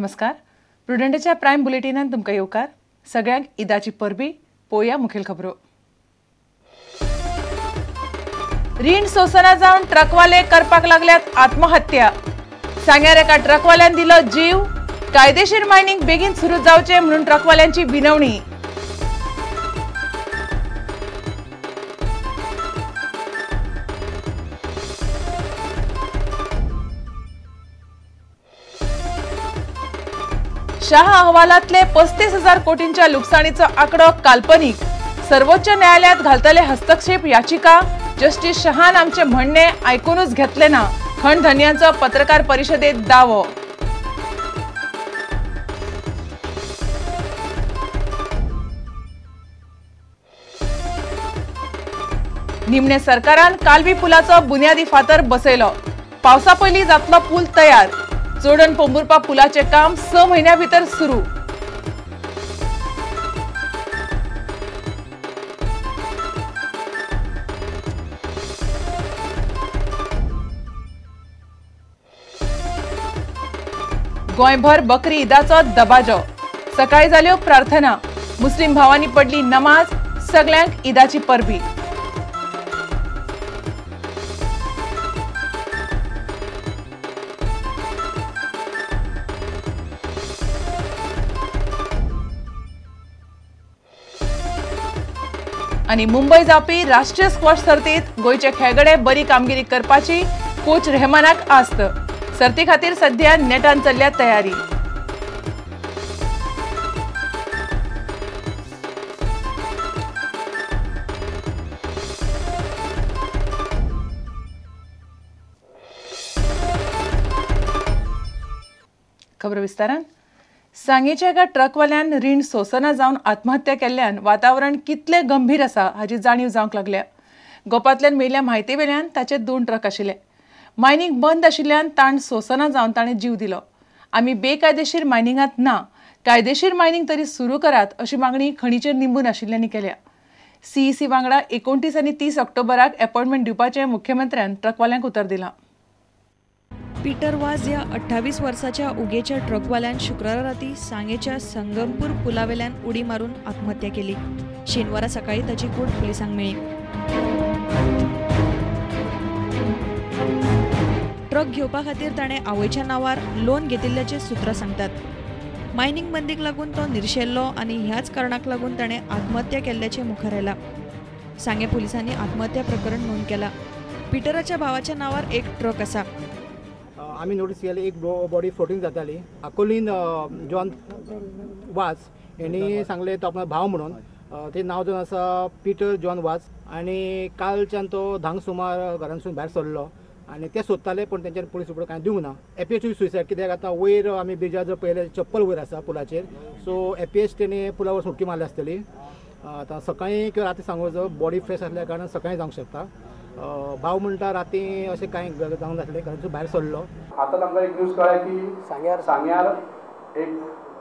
नमस्कार. प्रुडंटच्या प्रायम बुलेटिनान तुमकां येवकार. सगळ्यांक ईदाची परबी. पोया मुखेल खबरो. रीण सोसना जावन ट्रकवाले करपाक लागल्यात आत्महत्या. सांग्यार एका ट्रकवाल्यान दिलो जीव. कायदेशीर मायनिंग बेगीन सुरू जावचे म्हणून ट्रकवाल्यांची विनवणी. शाह अहवालातले 35,000 कोटींच्या लुकसाणीचो आकडो काल्पनिक. सर्वोच्च न्यायालयात घालतले हस्तक्षेप याचिका. जस्टिस शहान आमचे म्हणणे आयकूनच घेतले ना. खणधन्यांचो पत्रकार परिषदेत दावो. निमणे सरकारान कालवी पुलाचो बुन्यादी फातर बसयलो. पावसा पयलीं जातलो पूल तयार. जोडण पोंबुरपा पुलाचे काम 6 म्हयन्या भितर सुरू. गोंयभर बकरी ईदाचो दबाजो. सकाळी जाल्यो प्रार्थना. मुस्लिम भावांनी पडली नमाज. सगळ्यांक ईदाची परबी. आणि मुंबई जावपी राष्ट्रीय स्क्वॉश सर्तीत गोयचे खेळगडे बरी कामगिरी करपाची कोच रेहमानाक आस्त. सर्ती खातीर सध्या नेटान चल्ल्या तयारी. खबर विस्तारान. सांगेच्या एका ट्रकवाल्यान रीण सोसना जावन आत्महत्या केल्ल्यान वातावरण कितले गंभीर आसा हाची जाणीव जावंक लागल्या. गोपांतल्यान मेळिल्ल्या म्हायती वेल्यान ताचे 2 ट्रक आशिल्ले. मायनिंग बंद आशिल्ल्यान ताण सोसना जावन ताणें जीव दिलो. आमी बेकायदेशीर मायनिंगांत ना. कायदेशीर मायनिंग तरी सुरू करात अशी मागणी खणीचेर निंबून आशिल्ल्यांनी केल्या. सीईसी वांगडा 29 आनी 30 ऑक्टोबराक अपॉइंटमेंट दिवपाचें मुख्यमंत्र्यान ट्रकवाल्यांक उतर दिलां. पीटर वाझ या 28 वर्षाच्या उगेच्या ट्रकवाल्यान शुक्रारा राती सांगेच्या संगमपूर पुलावेल्यान उडी मारून आत्महत्या केली. शेनवारा सकाळी ताची कूड पुलिसांक मेळ्ळी. ट्रक घेवपा खातीर ताणें आवयच्या नांवार लोन घेतिल्ल्याचे सुत्रां सांगतात. मायनिंग बंदीक लागून तो निर्शेल्लो आनी ह्याच कारणाक लागून ताणें आत्महत्या केल्ल्याचें मुखार आयलां. सांगे पुलिसांनी आत्महत्या प्रकरण नोंद केलां. पिटराच्या भावाच्या नांवार एक ट्रक आसा. आम्ही नोटीस केली एक बॉडी फ्लोटिंग जाताली. आकोलीन जॉन वाझ यांनी सांगले तो आपला भाव म्हणून. ते नाव जावन आसा पीटर जॉन वाझ. आणि कालच्यान तो धांक सुमार घरांसून भायर सरलो आणि ते सोदताले पण त्यांच्यानी पुलीस उपड कांय दिवंक ना. एपीएच सुसायड कित्याक आतां वयर आमी ब्रिजार जर पळयलें चप्पल वयर आसा पुलाचेर. सो एपीएच तेणी पुलावर सुटकी मारली आसतली. आतां सकाळीं किंवा राती सांगूं जो बॉडी फ्रेश आसल्या कारणान सकाळीं जावंक शकता. भाव म्हणटा राती अशें कांय जावंक नासलें घरांसून भायर सरलो. आतां आमकां एक न्यूज कळ्ळ्या की सांग्यार एक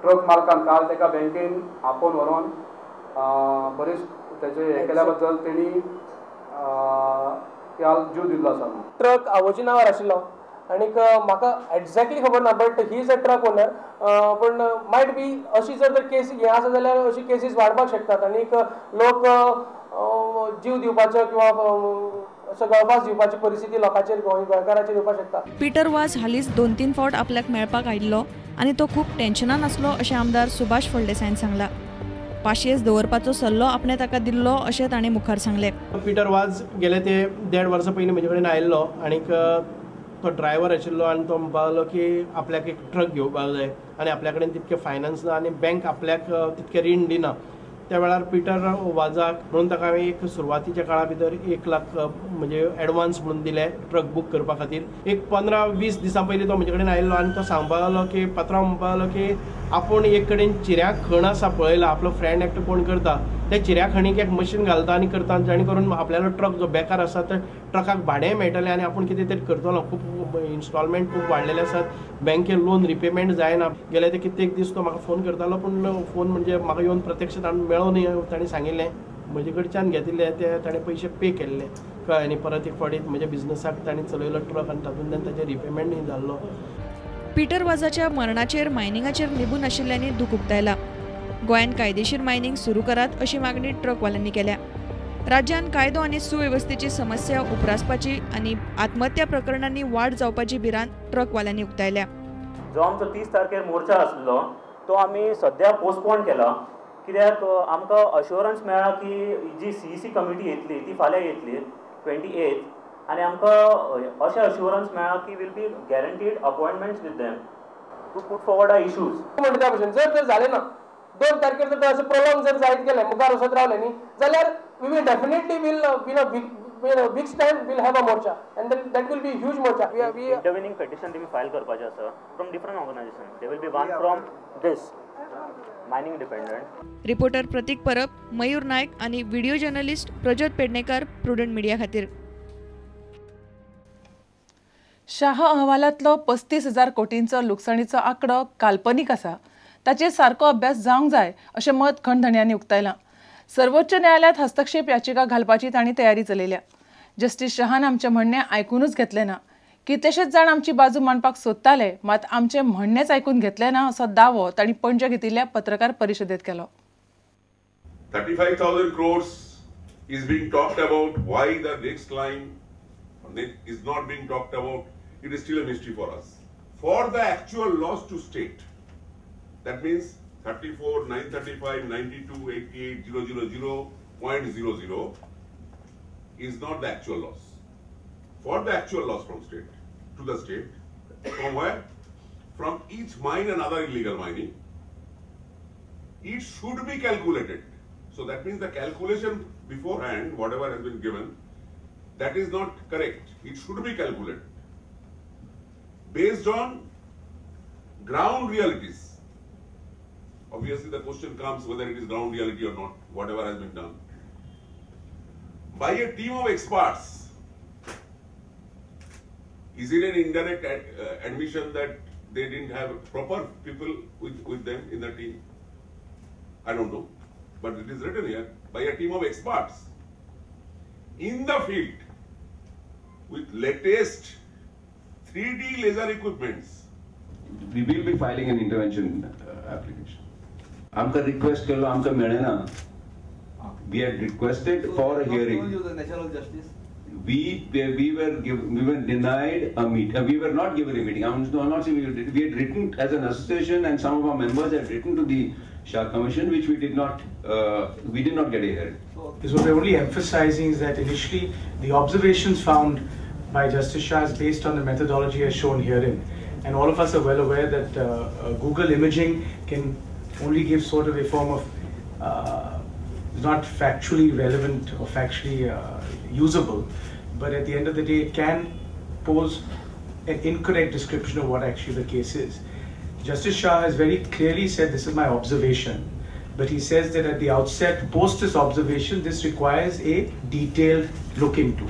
ट्रक मालकान काल ताका बँकेन आपोवन व्हरोन बरेच तेचे हे केल्या बद्दल तेणी काल जीव दिल्लो आसा. ट्रक आवयच्या नांवार आशिल्लो आनीक म्हाका एक्झॅक्टली खबर ना but he is a truck owner. पण मायट बी अशी जर केस हे आसा जाल्यार अशी केसीस वाडपाक शकतात आनीक लोक जीव दिवपाचो किंवा गळफास दिवपाची परिस्थिती लोकांचेर गोंयकारांचेर येवपाक शकता. पीटर वाझ हालींच 2-3 फावट आपल्याक मेळपाक आयिल्लो आनी तो खूब टेन्शनान आसलो अशें आमदार सुभाष फळदेसायन सांगला. पाशयेस दवरपाचो सल्लो आपणे ताका दिल्लो अशें ताणें मुखार सांगलें. पीटर वाझ गेले ते 1.5 वर्सां पयलीं म्हजे कडेन आयिल्लो आनीक तो ड्रायव्हर आशिल्लो आनी तो म्हणपाक की आपल्याक एक ट्रक घेवपाक जाय आनी आपल्या कडेन तितके फायनान्स ना आनी बँक आपल्याक तितके रीण दिना. त्या वेळार पीटर वाझाक म्हणून ताका हांवें एक सुरवातीच्या काळा भितर 1 लाख म्हणजे एडवान्स म्हणून दिले ट्रक बूक करपा खातीर. एक 15-20 दिसां पयलीं तो म्हजे कडेन आयिल्लो आनी तो सांगपाक लागलो की पात्रांव म्हणपाक लागलो की आपूण एक कडेन चिऱ्याक खण आसा पळयला. आपलो फ्रेंड एकटो कोण करता त्या चिऱ्या खणीक एक मशीन घालता आनी करता जेणे करून आपल्यालो ट्रक जो बेकार आसा त्या ट्रकाक भाडें मेळटलें आनी आपूण कितें तरी करतलो. खूब इन्स्टॉलमेंट खूब वाडलेले आसात. बँकेन लोन रिपेमेंट जायना. गेले ते कित्येक दीस तो म्हाका फोन करतालो पूण फोन म्हणजे म्हाका येवन प्रत्यक्ष मेळो न्ही. ताणें सांगिल्लें म्हजे कडच्यान घेतिल्ले ते ताणें पयशे पे केल्ले कळ्ळें न्ही. परत एक फावटी म्हज्या बिजनसाक ताणें चलयलो ट्रक आनी तातूंतल्यान ताचें रिपेमेंट जाल्लो. पीटर वाझाच्या मरणाचेर मायनिंगाचेर निबून आशिल्ल्यांनी दूख उक्तायला. गोंयांत कायदेशीर मायनिंग सुरू करात अशी मागणी ट्रकवाल्यांनी केल्या. राज्यात कायदो आनी सुवेवस्थेची समस्या उपरासपाची आनी आत्महत्या प्रकरणांनी वाड जावपाची भिरांत ट्रकवाल्यांनी उक्तायल्या. जो आमचो 30 तारखेर मोर्चा आसलो तो आमी सध्या पोस्टपोन केला, कित्याक आमकां अश्युरन्स मेळ्ळा की जी CEC कमिटी येतली ती फाल्यां येतली 28th, आनी आमकां अशें अश्युरन्स मेळ्ळा की will be guaranteed appointments with them to put forward our issues. म्हणटा भशेन जर तर जालें ना 2 तारखेर जर अशें प्रोलॉंग जर जायत गेलें मुखार वचत रावलें न्ही जाल्यार we will definitely will week's time we'll have a morcha and then that will be a huge morcha. We intervening petition तेमी फायल करपाचें आसा from different organization. There will be one from this mining dependent. Reporter Prateek Parab, Mayur Naik आणि video journalist Prajyot Pednekar, prudent media खातीर. शाह अहवालांतलो 35,000 कोटींचो लुकसाणीचो आंकडो काल्पनीक आसा. ताचेर सारको अभ्यास जावंक जाय अशें मत खंडधण्यांनी उक्तायलां. सर्वोच्च न्यायालयात हस्तक्षेप याचिका घालपाची तांणी तयारी चलयल्या. जस्टीस शहान आमचें म्हणणें आयकूनच घेतलें ना. कितलेशेच जाण आमची बाजू मांडपाक सोदताले, मात आमचें म्हणणेंच आयकून घेतलें ना असो दावो तांणी पणजे घेतिल्ल्या पत्रकार परिशदेंत केलो. 35,000 crores is being talked about. Why the next line is not being talked about, it is still a mystery for us. For the actual loss to state, that means 34, 935, 92, 88, 000.00 is not the actual loss. For the actual loss from state to the state, from where? From each mine and other illegal mining, it should be calculated. So that means the calculation beforehand, whatever has been given, that is not correct. It should be calculated based on ground realities. Obviously, the question comes whether it is ground reality or not, whatever has been done. By a team of experts. Is it an indirect admission that they didn't have proper people with them in the team? I don't know. But it is written here, by a team of experts in the field with latest 3D laser equipments. We will be filing an intervention application. आमका request केलो, आमका मेळना. We had requested for a hearing. We were denied a meeting. We were not given a meeting. I'm not saying we had written as an association, and some of our members had written to the Shah Commission, which we did not get a hearing. So what we're only emphasizing is that initially the observations found by Justice Shah is based on the methodology as shown herein, and all of us are well aware that Google imaging can only give sort of a form of not factually relevant or factually usable, but at the end of the day it can pose an incorrect description of what actually the case is. Justice Shah has very clearly said this is my observation, but he says that at the outset, post this observation, this requires a detailed look into.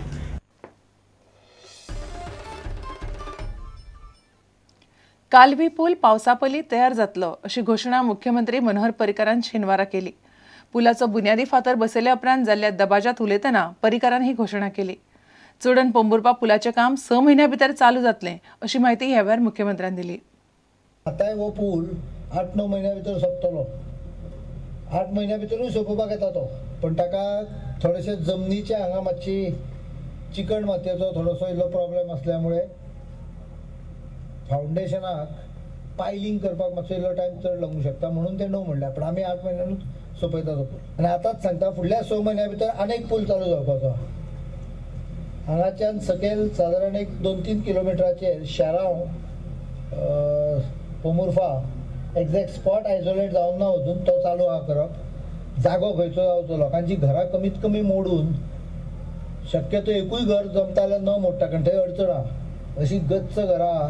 Kalvi पूल पावसापयलीं तयार जातलो अशी घोशणा मुख्यमंत्री मनोहर पर्रीकारान शेनवारा केली. पुलाचो बुन्यादी फातर बसयल्या उपरांत जाल्ल्या दबाज्यांत उलयतना पर्रीकारान ही घोशणा केली. चुडण पोंबुर्पा पुलाचें काम 6 म्हयन्यां भितर चालू जातलें अशी माहिती ह्या वेळार मुख्यमंत्र्यान दिली. आतां हो पूल 8-9 म्हयन्यां भितर सोंपतलो. 8 म्हयन्यां भितरूच सोंपोवपाक येता तो, पण ताका थोडेशे जमनीचे हांगा मातशी चिकण मातयेचो थोडोसो इल्लो प्रॉब्लेम आसल्यामुळे फाउंडेशनाक पायलिंग करपाक मातसो इल्लो टायम चड लागूंक शकता, म्हणून ते 9 म्हणल्यार, पण आमी 8 म्हयन्यांनूच सोंपयता तो पूल. आनी आतांच सांगता फुडल्या 6 म्हयन्यां भितर आनीक पूल चालू जावपाचो. हांगाच्यान सकयल सादारण एक 2-3 किलोमिटराचेर शेराव पोमुर्फा एक्झॅक्ट स्पॉट आयसोलेट जावंक ना अजून, तो चालू आहा करप. जागो खंयचो जावचो, लोकांची घरां कमीत कमी मोडून शक्यतो एकूय घर जमता जाल्यार न मोडटा, कारण थंय अडचण आहा. अशी गच्च घरां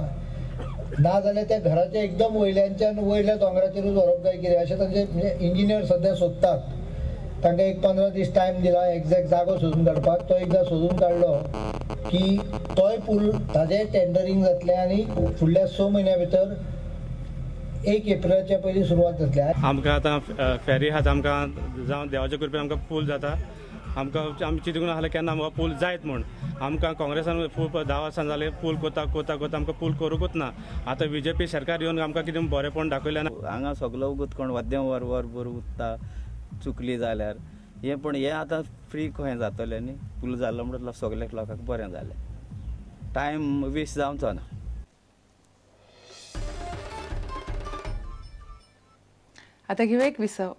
ना जाल्यार त्या घराच्या एकदम वयल्याच्यान वयल्या दोंगराचेरूच व्हरप काय कितें अशें तांचे म्हणजे इंजिनियर सध्या सोदतात. तांकां एक 15 दीस टायम दिला एक्झॅक्ट जागो सोदून काडपाक. तो एकदां सोदून काडलो की तोय पूल ताजें टेंडरींग जातलें आनी फुडल्या 6 म्हयन्यां भितर 1 एप्रिलाच्या पयलीं सुरवात जातली. आमकां आतां फेरी आसा, आमकां जावं देवाच्या कृपेन आमकां पूल जाता. आमकां आमी चिंतूंक नासलें केन्ना आमकां पूल जायत म्हूण आमकां काँग्रेसान पूल 10 वर्सां जालें पूल कोता आमकां पूल करूंकूच ना आतां BJP सरकार येवन आमकां कितें बरेंपण दाखयलें ना हांगा सगलो उगत कोण वद्दें वर उरता चुकली जाल्यार हें आतां फ्री खंय जातलें न्ही पूल जालो म्हणल्यार सगळ्याक लोकांक बरें जालें टायम वेस्ट जावचो ना. आता घेऊ एक विसव.